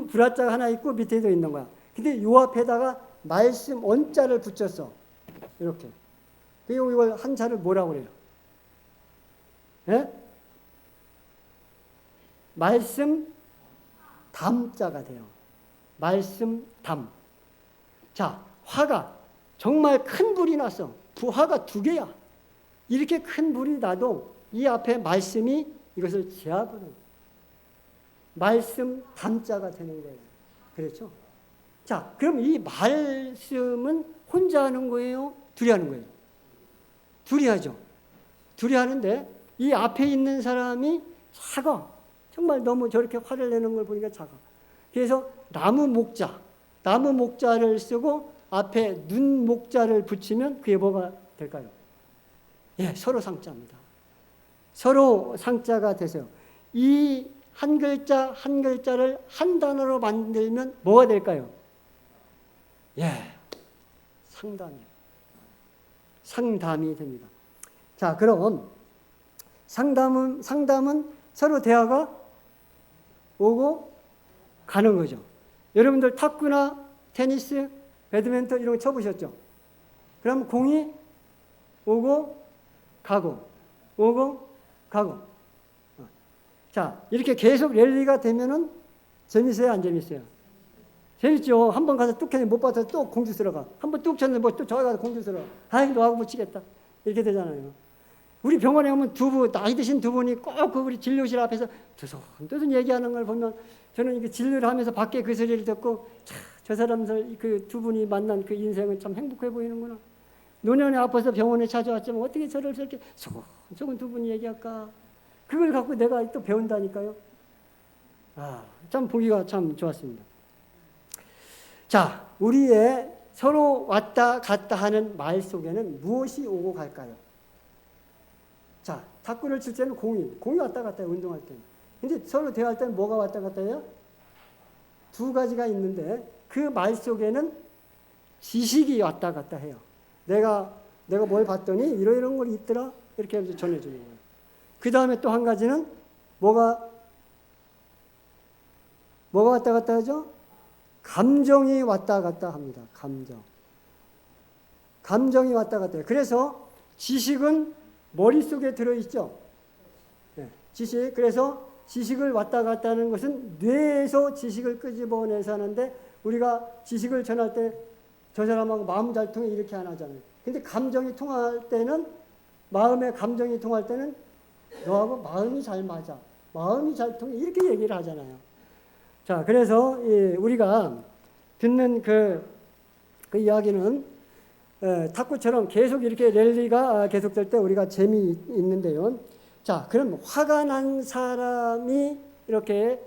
불화자가 하나 있고 밑에도 있는 거야. 근데 요 앞에다가 말씀 언자를 붙였어. 이렇게. 그리고 이걸 한자를 뭐라고 그래요? 예? 말씀 담자가 돼요. 말씀 담. 자, 화가 정말 큰 불이 났어. 화가 두 개야. 이렇게 큰 불이 나도 이 앞에 말씀이 이것을 제압을 해요. 말씀 담자가 되는 거예요. 그렇죠? 자, 그럼 이 말씀은 혼자 하는 거예요? 둘이 하는 거예요? 둘이 하죠. 둘이 하는데 이 앞에 있는 사람이 작아. 정말 너무 저렇게 화를 내는 걸 보니까 작아. 그래서 나무 목자를 쓰고 앞에 눈 목자를 붙이면 그게 뭐가 될까요? 예, 서로 상자입니다. 서로 상자가 되세요. 이 한 글자 한 글자를 한 단어로 만들면 뭐가 될까요? 예, 상담이 됩니다. 자, 그럼 상담은 서로 대화가 오고 가는 거죠. 여러분들 탁구나 테니스, 배드민턴 이런 거 쳐보셨죠? 그럼 공이 오고 가고 오고 가고. 자, 이렇게 계속 랠리가 되면은 재밌어요, 안 재밌어요? 재밌죠. 한 번 가서 뚝 했는데 못 받아서 또 공주 들어가. 한 번 뚝 쳤는데 뭐 또 저기 가서 공주 들어가. 아이, 너하고 못 치겠다. 이렇게 되잖아요. 우리 병원에 오면 나이 드신 두 분이 꼭 그 우리 진료실 앞에서 두손 얘기하는 걸 보면 저는 이게 진료를 하면서 밖에 그 소리를 듣고 저 사람들 그 두 분이 만난 그 인생은 참 행복해 보이는구나. 노년에 아파서 병원에 찾아왔지만 어떻게 저를 저렇게 소곤소곤 두 분이 얘기할까. 그걸 갖고 내가 또 배운다니까요. 참 보기가 참 좋았습니다. 자, 우리의 서로 왔다 갔다 하는 말 속에는 무엇이 오고 갈까요? 자, 탁구를 칠 때는 공이 왔다 갔다 해요, 운동할 때는. 근데 서로 대화할 때는 뭐가 왔다 갔다 해요? 두 가지가 있는데 그 말 속에는 지식이 왔다 갔다 해요. 내가 뭘 봤더니 이런 걸 있더라. 이렇게 해서 전해주는 거예요. 그 다음에 또 한 가지는 뭐가 왔다 갔다 하죠? 감정이 왔다 갔다 합니다. 감정이 왔다 갔다 해요. 그래서 지식은 머릿속에 들어있죠. 네, 지식. 그래서 지식을 왔다 갔다 하는 것은 뇌에서 지식을 끄집어내서 하는데 우리가 지식을 전할 때 저 사람하고 마음 잘 통해 이렇게 안 하잖아요. 근데 감정이 통할 때는 마음의 감정이 통할 때는 너하고 마음이 잘 맞아. 마음이 잘 통해 이렇게 얘기를 하잖아요. 자, 그래서 우리가 듣는 그 이야기는 탁구처럼 계속 이렇게 랠리가 계속될 때 우리가 재미있는데요. 자, 그럼 화가 난 사람이 이렇게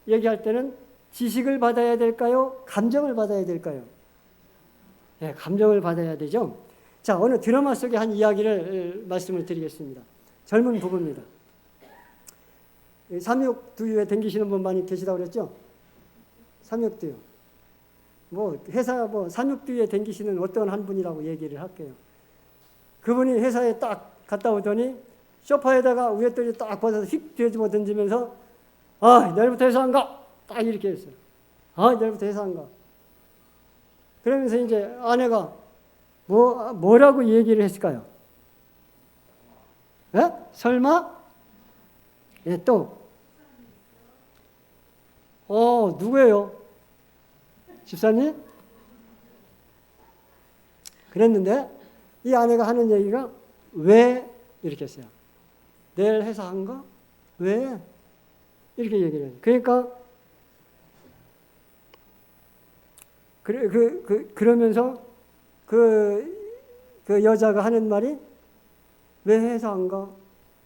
얘기할 때는 지식을 받아야 될까요? 감정을 받아야 될까요? 네, 감정을 받아야 되죠. 자, 어느 드라마 속의 한 이야기를 말씀을 드리겠습니다. 젊은 부부입니다. 삼육두유에 댕기시는 분 많이 계시다고 그랬죠? 삼육두유. 회사 삼육두유에 댕기시는 어떤 한 분이라고 얘기를 할게요. 그분이 회사에 딱 갔다 오더니 소파에다가 우웏돌이 딱 벗어서 휙 뒤집어 던지면서 내일부터 회사 안 가! 딱 이렇게 했어요. 내일부터 회사 안 가. 그러면서 이제 아내가 뭐라고 얘기를 했을까요? 예? 설마? 예, 또. 누구예요? 집사님? 그랬는데 이 아내가 하는 얘기가 왜? 이렇게 했어요. 내일 회사 안 가? 왜? 이렇게 얘기를 해요. 그러니까 그러면서 그 여자가 하는 말이 왜 회사 안 가?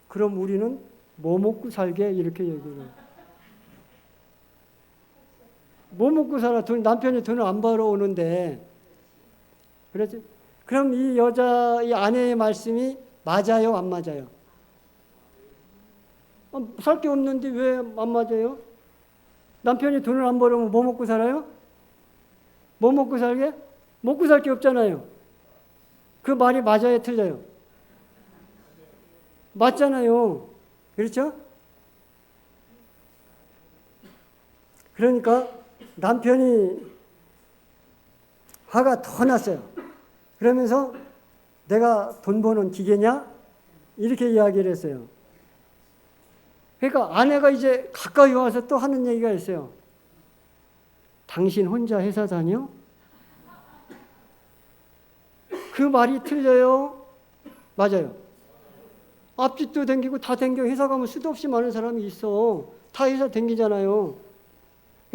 그럼 우리는 뭐 먹고 살게? 이렇게 얘기를 해요. 뭐 먹고 살아? 남편이 돈을 안 벌어오는데. 그렇지? 그럼 이 아내의 말씀이 맞아요? 안 맞아요? 살 게 없는데 왜 안 맞아요? 남편이 돈을 안 벌어오면 뭐 먹고 살아요? 뭐 먹고 살게? 먹고 살 게 없잖아요. 그 말이 맞아요? 틀려요? 맞잖아요. 그렇죠? 그러니까 남편이 화가 더 났어요. 그러면서 내가 돈 버는 기계냐? 이렇게 이야기를 했어요. 그러니까 아내가 이제 가까이 와서 또 하는 얘기가 있어요. 당신 혼자 회사 다녀? 그 말이 틀려요? 맞아요. 앞집도 댕기고 다 댕겨. 회사 가면 수도 없이 많은 사람이 있어. 다 회사 댕기잖아요.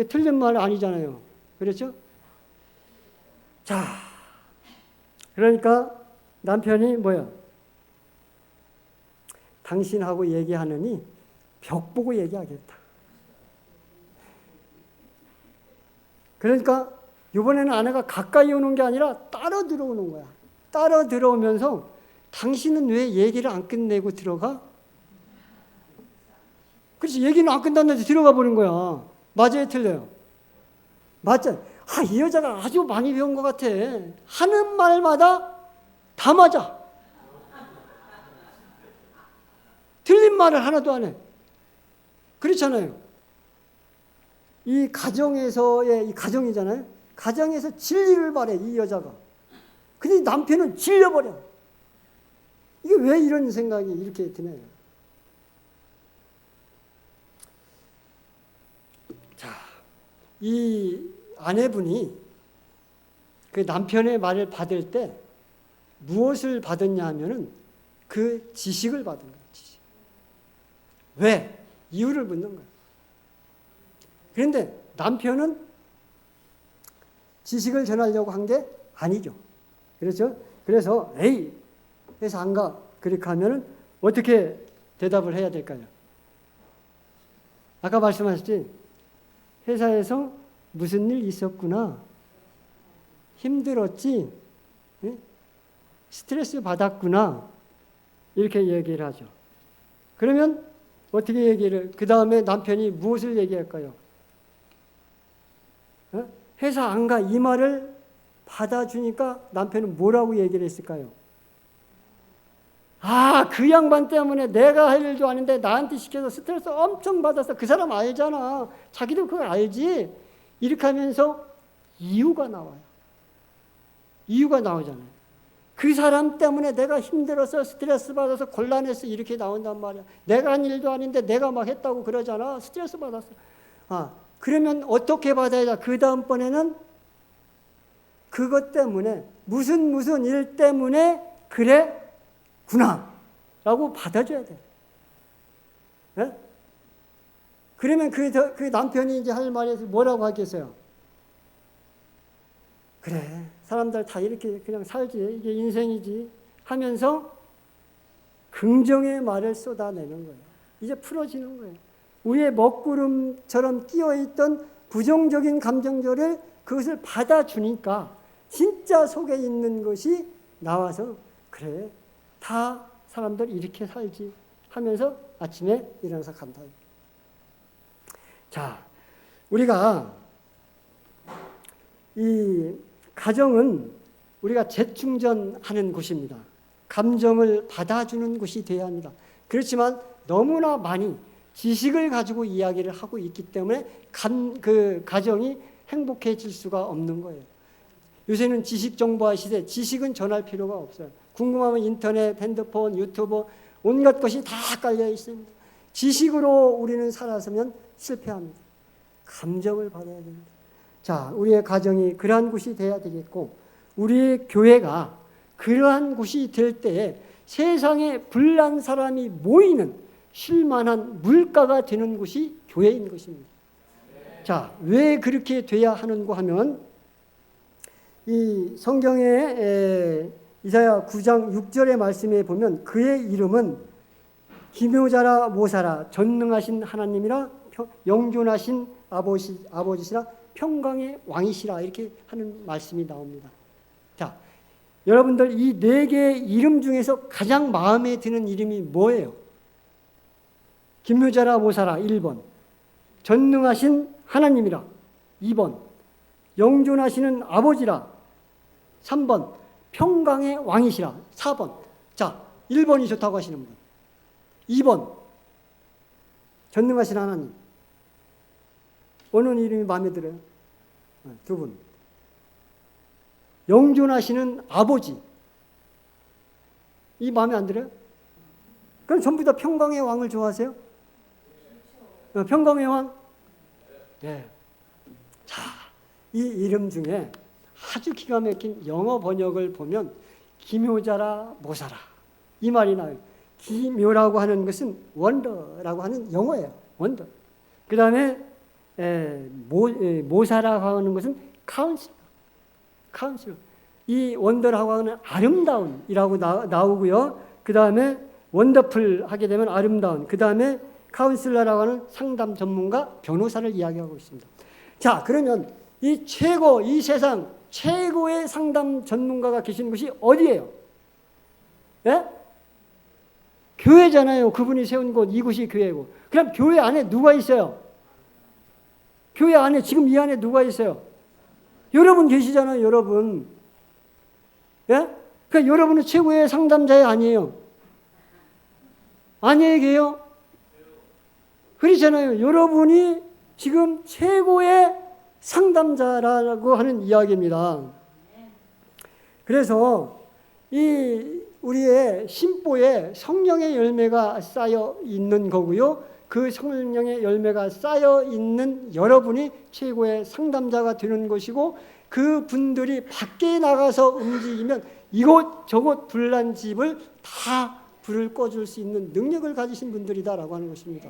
틀린 말 아니잖아요. 그렇죠? 자, 그러니까 남편이 뭐야? 당신하고 얘기하느니 벽 보고 얘기하겠다. 그러니까 이번에는 아내가 가까이 오는 게 아니라 따라 들어오는 거야. 따라 들어오면서 당신은 왜 얘기를 안 끝내고 들어가? 그렇지, 얘기는 안 끝났는데 들어가 버린 거야. 맞아요, 틀려요? 맞죠? 이 여자가 아주 많이 배운 것 같아. 하는 말마다 다 맞아. 틀린 말을 하나도 안 해. 그렇잖아요. 이 가정에서의, 이 가정이잖아요. 가정에서 진리를 바래, 이 여자가. 근데 남편은 질려버려. 이게 왜 이런 생각이 이렇게 드나요? 자, 이 아내분이 그 남편의 말을 받을 때 무엇을 받았냐 하면은 그 지식을 받은 거예요. 지식. 왜? 이유를 묻는 거예요. 그런데 남편은 지식을 전하려고 한 게 아니죠. 그렇죠? 그래서 에이, 회사 안 가. 그렇게 하면은 어떻게 대답을 해야 될까요? 아까 말씀하셨지? 회사에서 무슨 일 있었구나. 힘들었지? 네? 스트레스 받았구나. 이렇게 얘기를 하죠. 그러면 어떻게 얘기를, 그 다음에 남편이 무엇을 얘기할까요? 회사 안 가. 이 말을 받아주니까 남편은 뭐라고 얘기를 했을까요? 그 양반 때문에 내가 할 일도 아닌데 나한테 시켜서 스트레스 엄청 받았어. 그 사람 알잖아. 자기도 그걸 알지. 이렇게 하면서 이유가 나와요. 이유가 나오잖아요. 그 사람 때문에 내가 힘들어서 스트레스 받아서 곤란해서 이렇게 나온단 말이야. 내가 한 일도 아닌데 내가 막 했다고 그러잖아. 스트레스 받았어. 그러면 어떻게 받아야 돼? 그 다음번에는 그것 때문에 무슨 일 때문에 그래 구나 라고 받아줘야 돼. 네? 그러면 그 남편이 이제 할 말이 뭐라고 하겠어요? 그래, 사람들 다 이렇게 그냥 살지, 이게 인생이지 하면서 긍정의 말을 쏟아내는 거예요. 이제 풀어지는 거예요. 우리의 먹구름처럼 끼어있던 부정적인 감정들을 그것을 받아주니까 진짜 속에 있는 것이 나와서 그래, 다 사람들 이렇게 살지 하면서 아침에 일어나서 간다. 자, 우리가 이 가정은 우리가 재충전하는 곳입니다. 감정을 받아주는 곳이 되어야 합니다. 그렇지만 너무나 많이 지식을 가지고 이야기를 하고 있기 때문에 그 가정이 행복해질 수가 없는 거예요. 요새는 지식 정보화 시대, 지식은 전할 필요가 없어요. 궁금하면 인터넷, 핸드폰, 유튜브 온갖 것이 다 깔려 있습니다. 지식으로 우리는 살아서면 실패합니다. 감정을 받아야 됩니다. 자, 우리의 가정이 그러한 곳이 돼야 되겠고, 우리의 교회가 그러한 곳이 될 때에 세상에 불난 사람이 모이는 쉴만한 물가가 되는 곳이 교회인 것입니다. 자, 왜 그렇게 돼야 하는가 하면 이 성경의 이사야 9장 6절의 말씀에 보면 그의 이름은 기묘자라 모사라 전능하신 하나님이라 영존하신 아버지시라 평강의 왕이시라 이렇게 하는 말씀이 나옵니다. 자, 여러분들 이 네 개의 이름 중에서 가장 마음에 드는 이름이 뭐예요? 기묘자라 모사라 1번, 전능하신 하나님이라 2번, 영존하시는 아버지라 3번, 평강의 왕이시라 4번. 자, 1번이 좋다고 하시는 분, 2번 전능하신 하나님. 어느 이름이 마음에 들어요? 두 분. 영존하시는 아버지. 이 마음에 안 들어요? 그럼 전부 다 평강의 왕을 좋아하세요? 평강의 왕? 네. 자, 이 이름 중에 아주 기가 막힌 영어 번역을 보면 기묘자라 모사라 이 말이 나와요. 기묘라고 하는 것은 원더라고 하는 영어예요. 원더. 그 다음에 모사라고 하는 것은 카운슬러. 이 원더라고 하는 아름다운이라고 나오고요. 그 다음에 원더풀 하게 되면 아름다운. 그 다음에 카운슬러라고 하는 상담 전문가, 변호사를 이야기하고 있습니다. 자, 그러면 이 세상 최고의 상담 전문가가 계신 곳이 어디예요? 예? 교회잖아요. 그분이 세운 곳, 이곳이 교회고. 그럼 교회 안에 누가 있어요? 교회 안에, 지금 이 안에 누가 있어요? 여러분 계시잖아요, 여러분. 예? 그러니까 여러분은 최고의 상담자이 아니에요? 아니에요? 그렇잖아요. 여러분이 지금 최고의 상담자라고 하는 이야기입니다. 그래서 이 우리의 심보에 성령의 열매가 쌓여 있는 거고요. 그 성령의 열매가 쌓여 있는 여러분이 최고의 상담자가 되는 것이고, 그 분들이 밖에 나가서 움직이면 이곳 저곳 불난 집을 다 불을 꺼줄 수 있는 능력을 가지신 분들이다라고 하는 것입니다.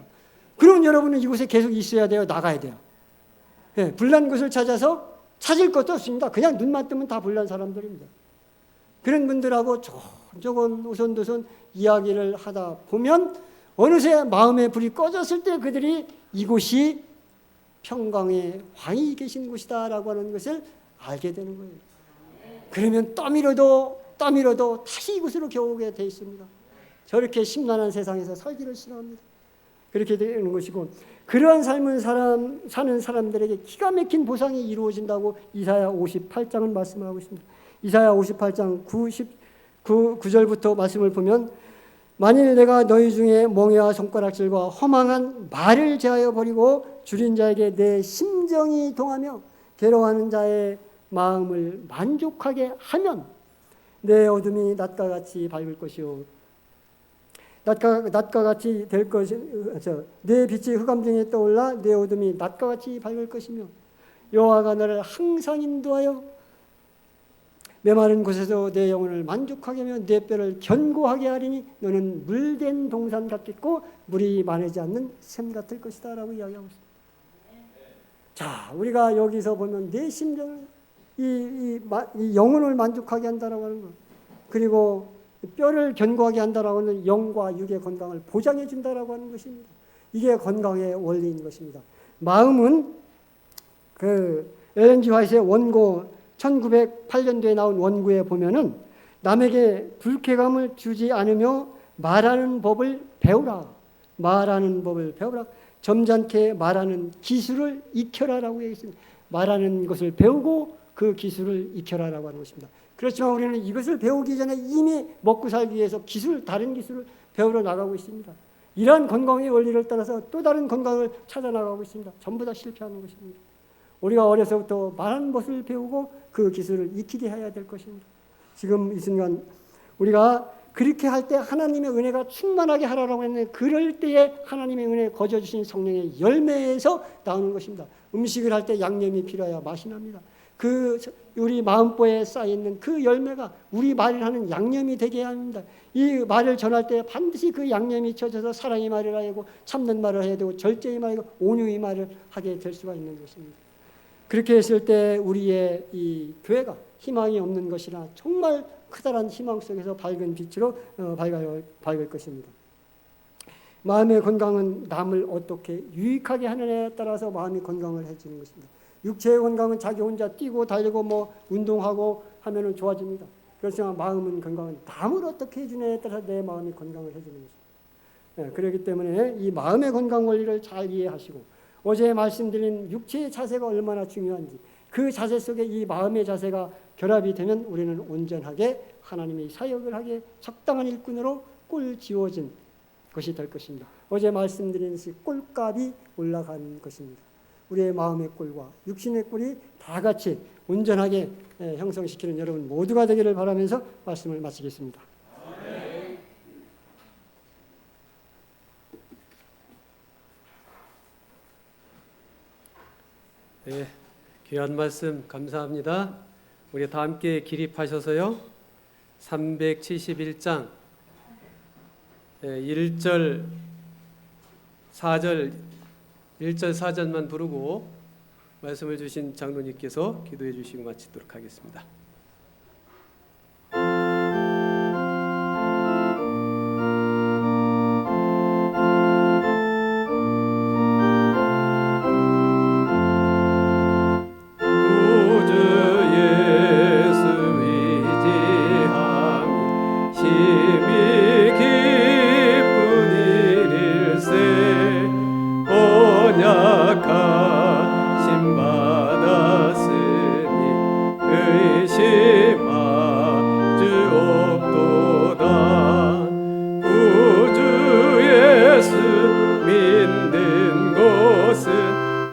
그럼 여러분은 이곳에 계속 있어야 돼요? 나가야 돼요? 예, 불난 곳을 찾아서 찾을 것도 없습니다. 그냥 눈만 뜨면 다 불난 사람들입니다. 그런 분들하고 조곤 오손도손 이야기를 하다 보면 어느새 마음의 불이 꺼졌을 때 그들이 이곳이 평강의 왕이 계신 곳이다라고 하는 것을 알게 되는 거예요. 그러면 떠밀어도 다시 이곳으로 겨우게 돼 있습니다. 저렇게 심란한 세상에서 살기를 싫어합니다. 그렇게 되는 것이고, 그러한 삶을 사는 사람들에게 기가 막힌 보상이 이루어진다고 이사야 58장은 말씀하고 있습니다. 이사야 58장 9절부터 말씀을 보면, 만일 내가 너희 중에 멍에와 손가락질과 허망한 말을 제하여 버리고 줄인 자에게 내 심정이 동하며 괴로워하는 자의 마음을 만족하게 하면 내 어둠이 낮과 같이 밝을 것이요 낮과 같이 될 것이, 내 빛이 흑암 중에 떠올라 내 어둠이 낮과 같이 밝을 것이며 여호와가 너를 항상 인도하여 메마른 곳에서 내 영혼을 만족하게 하며 내 뼈를 견고하게 하리니 너는 물된 동산 같겠고 물이 마르지 않는 샘 같을 것이다 라고 이야기하고 있습니다. 자, 우리가 여기서 보면 내 심정을 이 영혼을 만족하게 한다라고 하는 것, 그리고 뼈를 견고하게 한다라고 하는 영과 육의 건강을 보장해 준다라고 하는 것입니다. 이게 건강의 원리인 것입니다. 마음은 엘렌 G 화이트의 원고 1908년도에 나온 원고에 보면은 남에게 불쾌감을 주지 않으며 말하는 법을 배우라. 점잖게 말하는 기술을 익혀라라고 얘기했습니다. 말하는 것을 배우고 그 기술을 익혀라라고 하는 것입니다. 그렇지만 우리는 이것을 배우기 전에 이미 먹고 살기 위해서 다른 기술을 배우러 나가고 있습니다. 이러한 건강의 원리를 따라서 또 다른 건강을 찾아 나가고 있습니다. 전부 다 실패하는 것입니다. 우리가 어려서부터 말하는 것을 배우고 그 기술을 익히게 해야 될 것입니다. 지금 이 순간 우리가 그렇게 할 때 하나님의 은혜가 충만하게 하라고 했는데, 그럴 때에 하나님의 은혜 거저주신 성령의 열매에서 나오는 것입니다. 음식을 할 때 양념이 필요해야 맛이 납니다. 우리 마음보에 쌓여있는 그 열매가 우리 말을 하는 양념이 되게 해야 합니다. 이 말을 전할 때 반드시 그 양념이 쳐져서 사랑의 말을 해야 되고 참는 말을 해야 되고 절제의 말이고 온유의 말을 하게 될 수가 있는 것입니다. 그렇게 했을 때 우리의 이 교회가 희망이 없는 것이나 정말 커다란 희망 속에서 밝은 빛으로 밝을 것입니다. 마음의 건강은 남을 어떻게 유익하게 하느냐에 따라서 마음이 건강을 해주는 것입니다. 육체의 건강은 자기 혼자 뛰고 달리고 운동하고 하면은 좋아집니다. 그렇지만 마음은 건강은 남을 어떻게 해주냐에 따라서 내 마음이 건강을 해주는 것입니다. 그렇기 때문에 이 마음의 건강 원리를 잘 이해하시고, 어제 말씀드린 육체의 자세가 얼마나 중요한지, 그 자세 속에 이 마음의 자세가 결합이 되면 우리는 온전하게 하나님의 사역을 하게 적당한 일꾼으로 꿀 지워진 것이 될 것입니다. 어제 말씀드린 꿀값이 올라간 것입니다. 우리의 마음의 꿀과 육신의 꿀이 다 같이 온전하게 형성시키는 여러분 모두가 되기를 바라면서 말씀을 마치겠습니다. 네, 귀한 말씀 감사합니다. 우리 다 함께 기립하셔서요. 371장 1절 4절만 부르고 말씀을 주신 장로님께서 기도해 주시고 마치도록 하겠습니다. 마주옵도다. 구주 예수 믿는 것은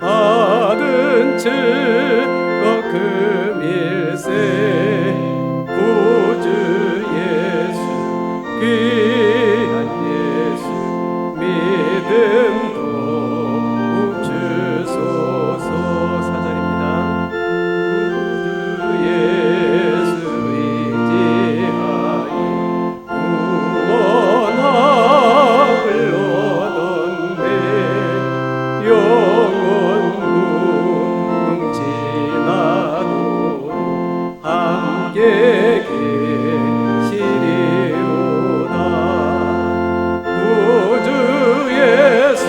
받은 증거 금일세. 구주 예수 귀한 예수 믿음도 주소서. 4절입니다. 구주 예수 의지하여 구원함을 얻었네. 영원 지나도 함께 계시리로다. 구주 예수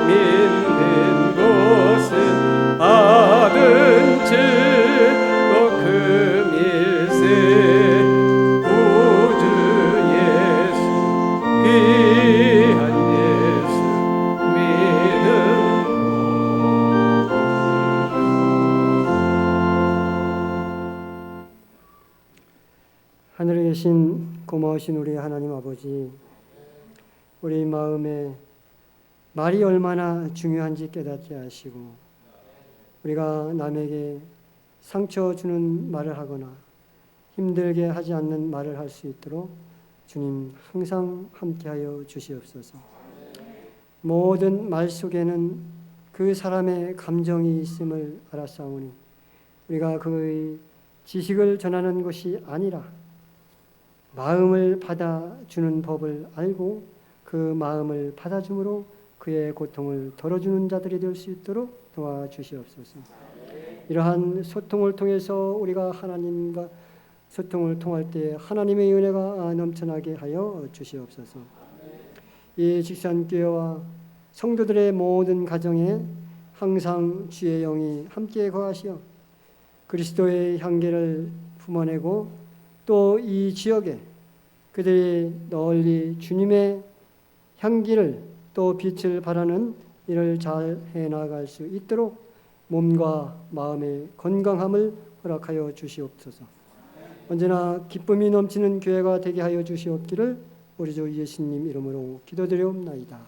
믿는 것은 받은 증거 금일세. 구주 예수 귀한 예수 믿음도. 하늘에 계신 고마우신 우리 하나님 아버지, 우리 마음에 말이 얼마나 중요한지 깨닫게 하시고, 우리가 남에게 상처 주는 말을 하거나 힘들게 하지 않는 말을 할 수 있도록 주님 항상 함께하여 주시옵소서. 모든 말 속에는 그 사람의 감정이 있음을 알았사오니 우리가 그의 지식을 전하는 것이 아니라 마음을 받아주는 법을 알고 그 마음을 받아줌으로 그의 고통을 덜어주는 자들이 될 수 있도록 도와주시옵소서. 이러한 소통을 통해서 우리가 하나님과 소통을 통할 때 하나님의 은혜가 넘쳐나게 하여 주시옵소서. 이 직산교회와 성도들의 모든 가정에 항상 주의 영이 함께 거하시어 그리스도의 향기를 품어내고 또 이 지역에 그들이 널리 주님의 향기를 또 빛을 발하는 일을 잘 해나갈 수 있도록 몸과 마음의 건강함을 허락하여 주시옵소서. 언제나 기쁨이 넘치는 교회가 되게 하여 주시옵기를 우리 주 예수님 이름으로 기도드리옵나이다.